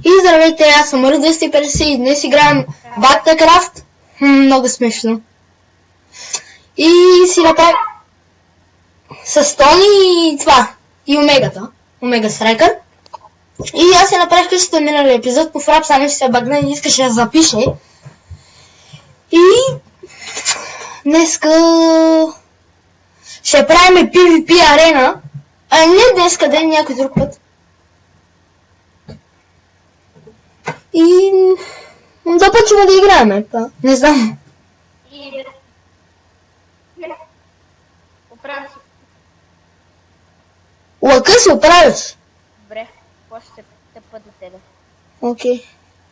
И здравейте, аз съм Мари 250 и днес играем Battlecraft. Много смешно. И си направим с Тони и това. И Омегата. Омега Страйкър. И аз си направих къщата миналия епизод, по фрап сами ще се багна и искаше да запише. И днеска ще правим PvP арена. А не днеска ден, някой друг път. И да почваме да играем, не знам. Оправя се. Лъка си оправиш? Добре, после ще тъпа до тебе. Окей.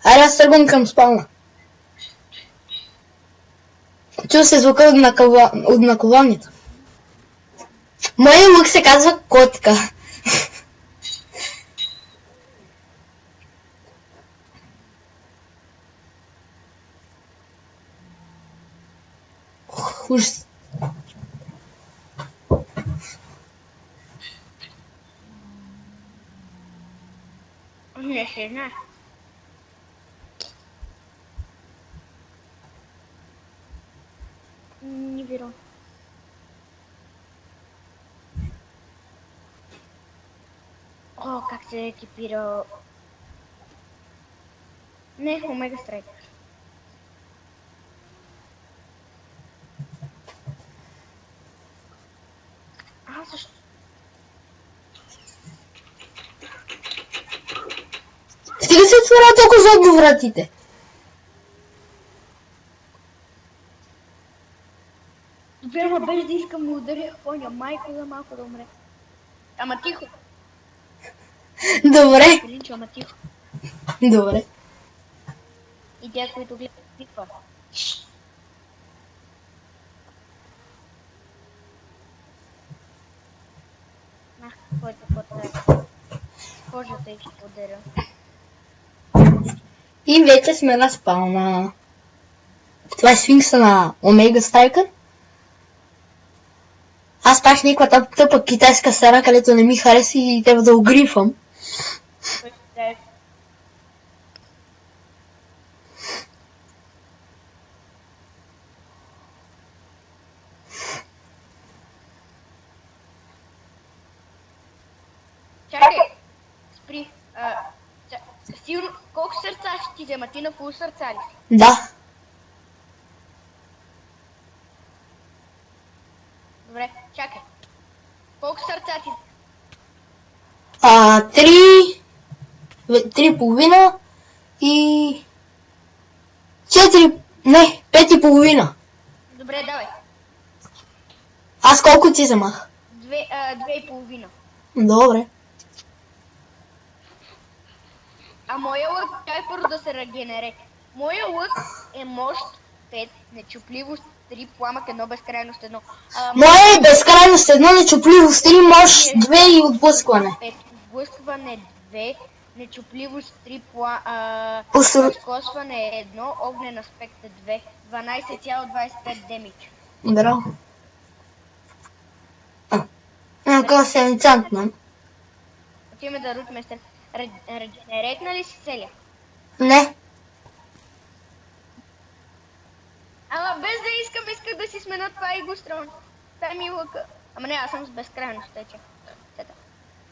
Айде аз тръгвам към спална. Чува се звука от наковалнята. Моя лък се казва котка. Ужас. Не се знае. Не вярвам. О, как се е екипирал. Не, Омега Страйкър. Защо? Стига се отваря толкова задно вратите. Добре, ама без да искам да ударя коня, майко за малко да умре. Ама тихо. Добре. Линчо, ама тихо. Добре. И тя, които гледат клипа. Който потребя. Кожата и ще ударя. И вече сме на спална. Това е сфинкса на Омега Страйкър. Аз пах някаква тъпа китайска стара, където не ми хареса и трябва да огрифам. Чакай! Спри. Сигурно, колко сърца ще ти взема? Ти на фул сърца ли си? Да. Добре, чакай. Колко сърца ти? 3,5 и 4, не, 5,5. Добре, давай. Аз колко ти вземах? 2,5. Добре. А моя лък, чай първо да се регенере. Моя лък е мощ 5, нечупливост 3, пламък 1, безкрайност 1. Моя е безкрайност 1, нечупливост 3, мощ 2 и отблъскване. Отблъскване 2, нечупливост 3, разкосване 1, огнен аспект 2, 12,25 демидж. Браво. Ако се енчантмент. Отиваме да рутместер. Регенеретна ли си целия? Не. Ама без да исках да си смена това и го строн. Това ми лъка. Ама не, аз съм с безкрайност тече.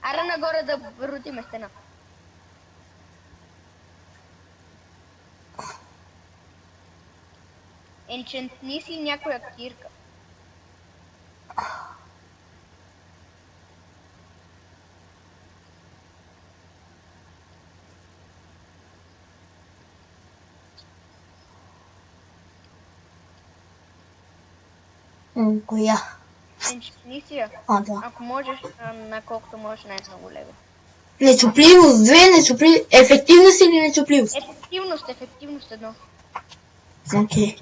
Ара нагоре да рутиме стена. Енчентни си някоя кирка. Коя? Енчентни си я. Да. Ако можеш, на колкото можеш най-много лево. Нечупливост 2, нечупливост... Ефективност или нечупливост? Ефективност 1. Окей.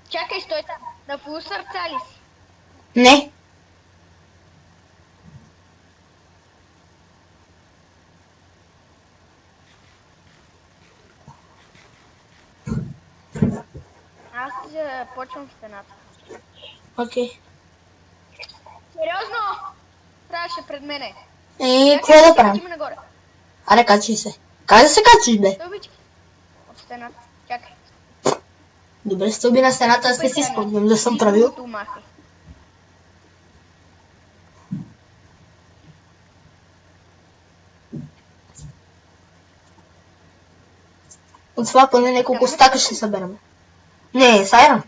Чакай, стой там. На фул сърца ли си? Не. Почвам в стената. Окей. Сериозно? качваше пред мене. И Чакай, какво да се правим? качим нагоре. Аре, качи се. Как да се качиш, бе? Стълбички. От стената. Чакай. Добре, стълби на стената, аз не си спомням да съм правил. Другото махай. От това поне няколко стака ще съберем. Не, Сайран.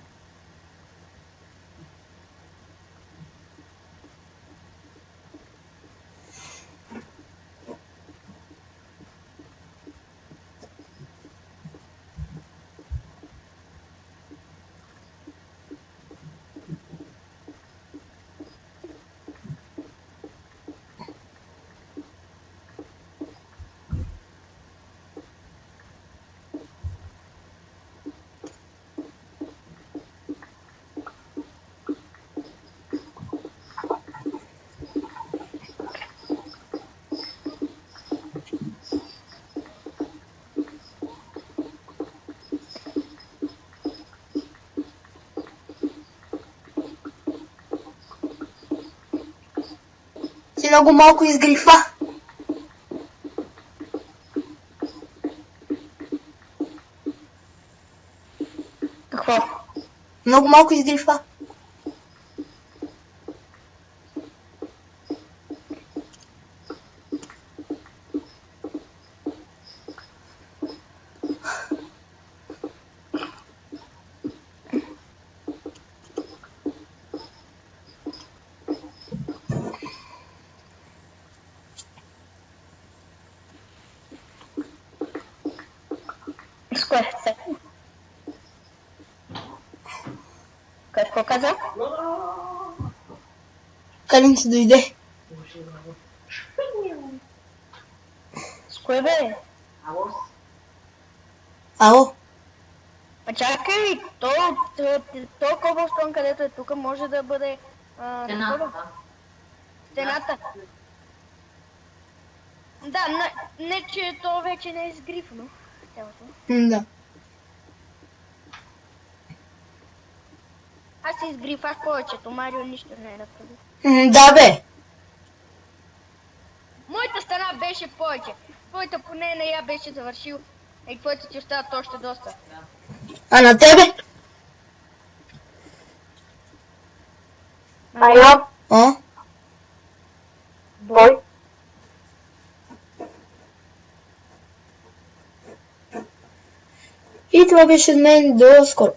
Си много малко изгрифа. Какво? Много малко изгрифа. С кое? Какво каза? Калин си дойде. С кое бе? Ало? А чакай, то коблстон, където е тук, може да бъде стената. Да, не че то вече не е изгрифано. Цялото. Да. Аз се изгрифах повечето, Марио нищо не е направил. Да, бе. Моята стена беше повече. Твоята поне не я беше завършил. И твоята ти остават още доста. А на тебе? Айо, О? бой. И това беше от мен, до скоро.